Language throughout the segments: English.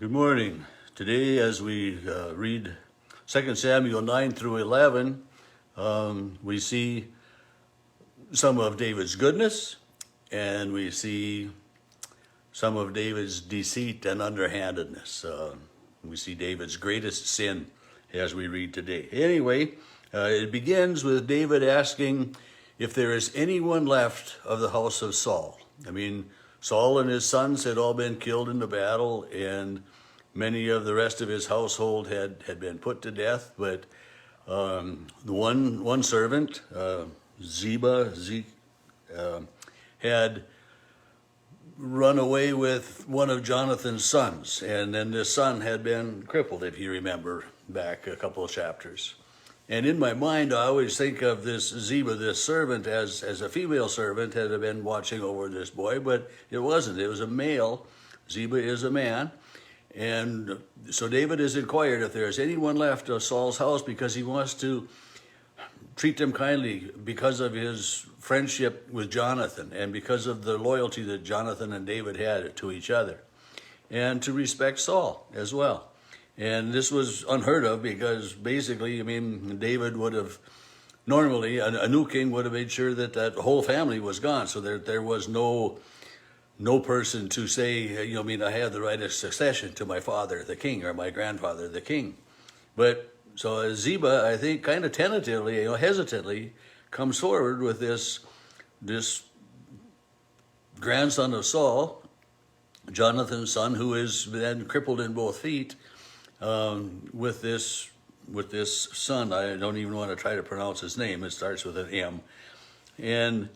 Good morning. Today, as we read 2 Samuel 9 through 11, we see some of David's goodness, and we see some of David's deceit and underhandedness. We see David's greatest sin as we read today. Anyway, it begins with David asking if there is anyone left of the house of Saul. I mean, Saul and his sons had all been killed in the battle, and many of the rest of his household had been put to death. But the one servant, Ziba, had run away with one of Jonathan's sons, and then this son had been crippled, if you remember back a couple of chapters. And in my mind, I always think of this Ziba, this servant, as a female servant had been watching over this boy, but it wasn't. It was a male. Ziba is a man. And so David has inquired if there is anyone left of Saul's house, because he wants to treat them kindly because of his friendship with Jonathan and because of the loyalty that Jonathan and David had to each other, and to respect Saul as well. And this was unheard of, because basically, I mean, David would have normally, a new king would have made sure that that whole family was gone, so there was no person to say, I mean, I have the right of succession to my father, the king, or my grandfather, the king. But so Ziba, I think, kind of tentatively, hesitantly, comes forward with this grandson of Saul, Jonathan's son, who is then crippled in both feet, with this son. I don't even want to try to pronounce his name. It starts with an M, and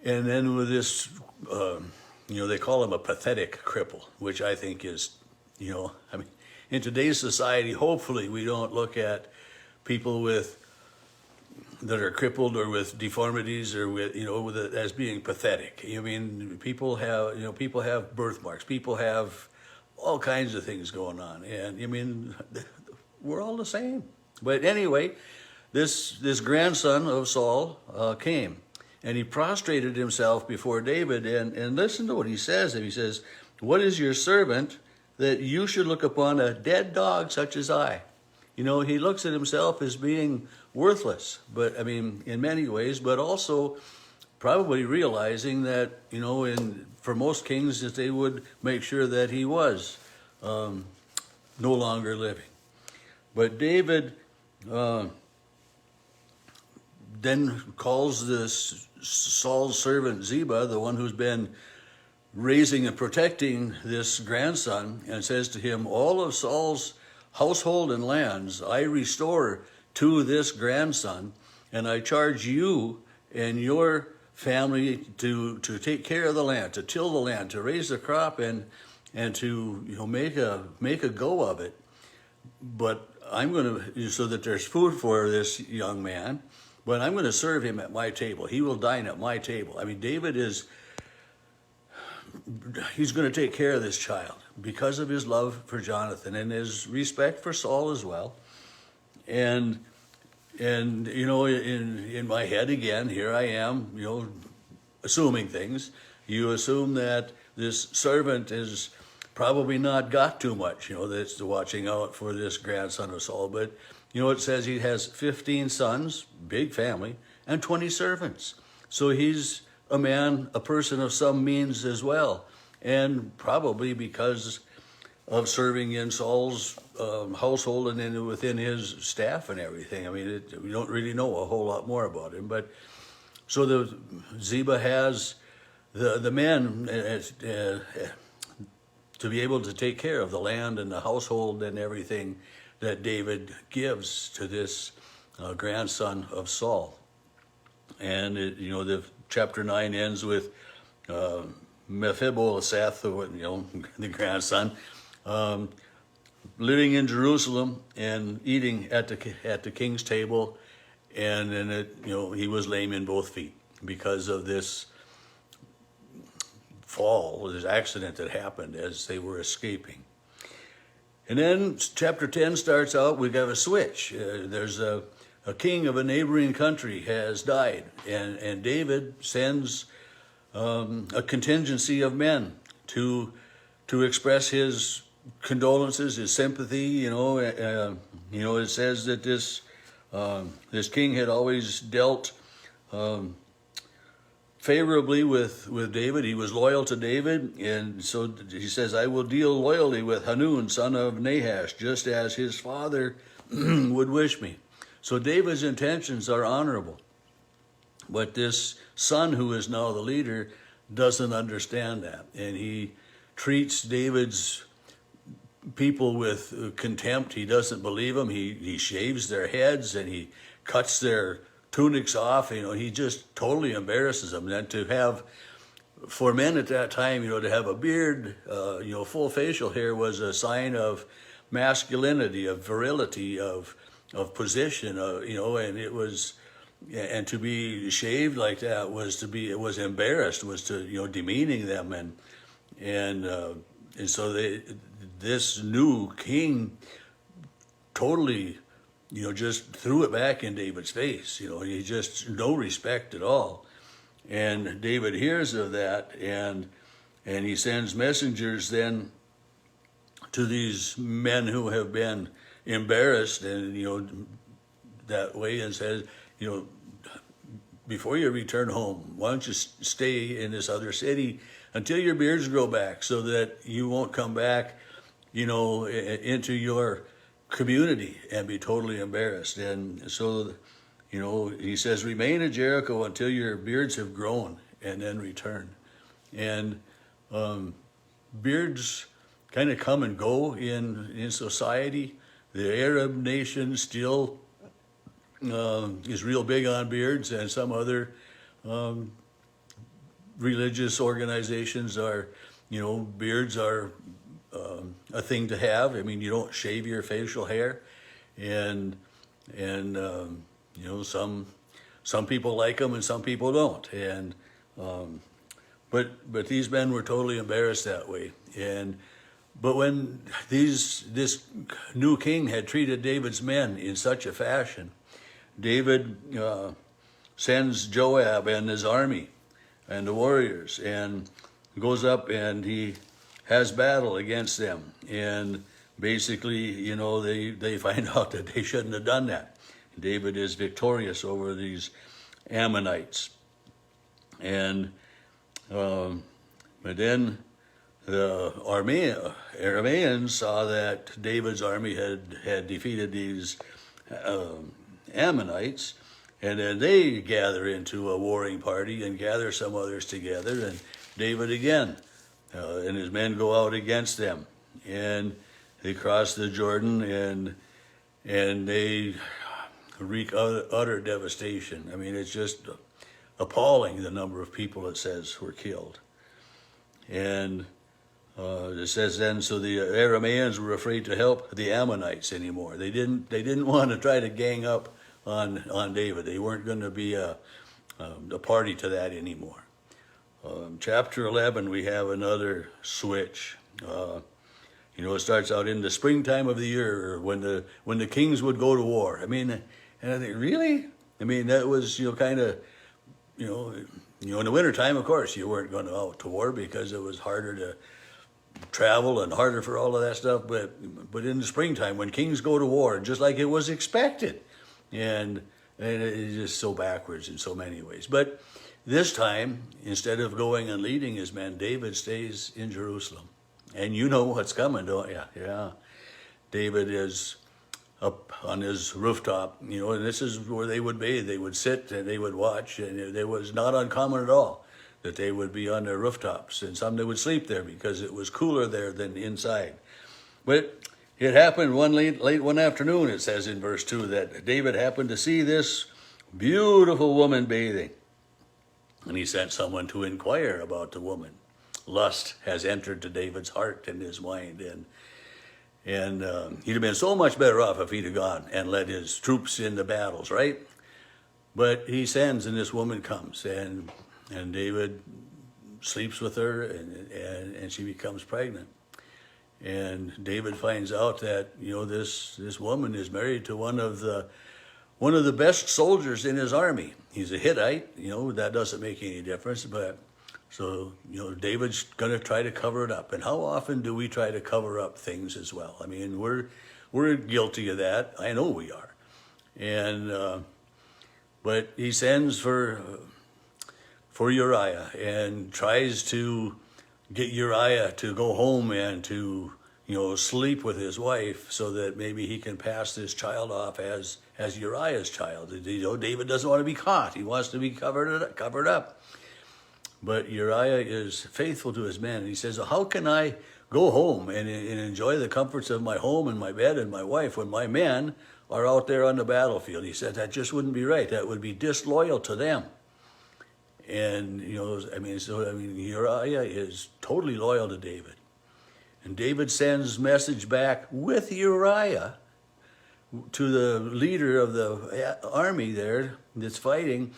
then with this, they call him a pathetic cripple, which I think is, I mean, in today's society, hopefully we don't look at people that are crippled or with deformities or with, as being pathetic. I mean, people have birthmarks. People have all kinds of things going on. And I mean, we're all the same. But anyway, this grandson of Saul came, and he prostrated himself before David, and listen to what he says. He says, "What is your servant that you should look upon a dead dog such as I?" He looks at himself as being worthless, but I mean, in many ways, but also probably realizing that, for most kings, that they would make sure that he was no longer living. But David then calls this Saul's servant Ziba, the one who's been raising and protecting this grandson, and says to him, "All of Saul's household and lands I restore to this grandson, and I charge you and your family to take care of the land, to till the land, to raise the crop, and to make a go of it. But I'm going to, so that there's food for this young man, but I'm going to serve him at my table. He will dine at my table." I mean, David he's going to take care of this child because of his love for Jonathan and his respect for Saul as well. And in my head again, here I am, assuming things. You assume that this servant is probably not got too much, that's watching out for this grandson of Saul. But, it says he has 15 sons, big family, and 20 servants. So he's a person of some means as well. And probably because of serving in Saul's household and then within his staff and everything. I mean, we don't really know a whole lot more about him. But so the Ziba has the men to be able to take care of the land and the household and everything that David gives to this grandson of Saul. And the chapter 9 ends with Mephibosheth, the grandson, living in Jerusalem and eating at the king's table, and then he was lame in both feet because of this fall, this accident that happened as they were escaping. And then chapter 10 starts out, we got a switch. There's a king of a neighboring country has died, and David sends a contingency of men to express his condolences, his sympathy. It says that this king had always dealt favorably with David. He was loyal to David, and so he says, "I will deal loyally with Hanun, son of Nahash, just as his father would wish me." So David's intentions are honorable. But this son, who is now the leader, doesn't understand that. And he treats David's people with contempt. He doesn't believe them. He shaves their heads and he cuts their tunics off. He just totally embarrasses them. And to have, for men at that time, to have a beard, full facial hair was a sign of masculinity, of virility, of position, and it was, and to be shaved like that it was embarrassed, was to, demeaning them, and so this new king totally, just threw it back in David's face. He just, no respect at all. And David hears of that, and he sends messengers then to these men who have been embarrassed, and that way, and says, before you return home, why don't you stay in this other city until your beards grow back, so that you won't come back, into your community and be totally embarrassed. And so, he says, remain at Jericho until your beards have grown, and then return. And beards kind of come and go in society. The Arab nation still is real big on beards, and some other religious organizations are, beards are a thing to have. I mean, you don't shave your facial hair, and some people like them and some people don't. And but these men were totally embarrassed that way. But when this new king had treated David's men in such a fashion, David sends Joab and his army and the warriors, and goes up and he has battle against them. And basically, they find out that they shouldn't have done that. David is victorious over these Ammonites. And but then the Arameans saw that David's army had defeated these Ammonites, and then they gather into a warring party and gather some others together, and David again and his men go out against them, and they cross the Jordan, and they wreak utter devastation. I mean, it's just appalling the number of people, it says, were killed. And it says then, so the Arameans were afraid to help the Ammonites anymore. They didn't want to try to gang up on David. They weren't going to be a party to that anymore. Chapter 11, we have another switch. It starts out in the springtime of the year, when the kings would go to war. I mean, and I think, really? I mean, that was, kind of, in the wintertime, of course, you weren't going out to war because it was harder to travel and harder for all of that stuff. But in the springtime, when kings go to war, just like it was expected, and it's just so backwards in so many ways. But this time, instead of going and leading his men, David stays in Jerusalem. And you know what's coming, don't you? Yeah. David is up on his rooftop, and this is where they would bathe. They would sit and they would watch, and it was not uncommon at all that they would be on their rooftops, and some they would sleep there because it was cooler there than inside. But it happened late one afternoon, it says in verse 2, that David happened to see this beautiful woman bathing. And he sent someone to inquire about the woman. Lust has entered to David's heart and his mind, and he'd have been so much better off if he'd have gone and led his troops into battles, right? But he sends, and this woman comes, and David sleeps with her, and she becomes pregnant. And David finds out that this woman is married to one of one of the best soldiers in his army. He's a Hittite, that doesn't make any difference, but so, David's going to try to cover it up. And how often do we try to cover up things as well? I mean, we're guilty of that. I know we are. And but he sends for Uriah and tries to get Uriah to go home and to sleep with his wife so that maybe he can pass this child off as Uriah's child. David doesn't want to be caught. He wants to be covered up. But Uriah is faithful to his men. And he says, how can I go home and enjoy the comforts of my home and my bed and my wife when my men are out there on the battlefield? He said, that just wouldn't be right. That would be disloyal to them. And, Uriah is totally loyal to David. And David sends message back with Uriah to the leader of the army there that's fighting,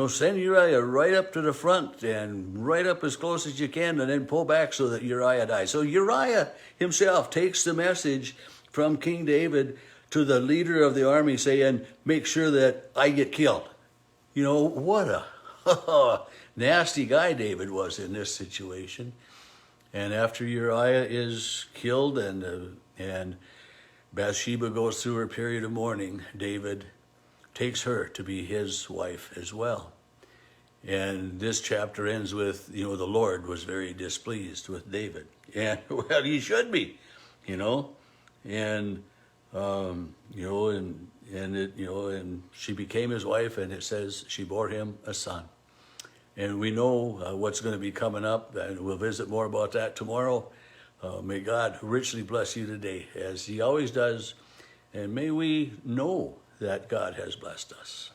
send Uriah right up to the front and right up as close as you can and then pull back so that Uriah dies. So Uriah himself takes the message from King David to the leader of the army saying, make sure that I get killed. What a nasty guy David was in this situation. And after Uriah is killed and Bathsheba goes through her period of mourning, David takes her to be his wife as well. And this chapter ends with, the Lord was very displeased with David. And, well, he should be, And, and she became his wife, and it says she bore him a son. And we know what's going to be coming up, and we'll visit more about that tomorrow. May God richly bless you today, as he always does, and may we know that God has blessed us.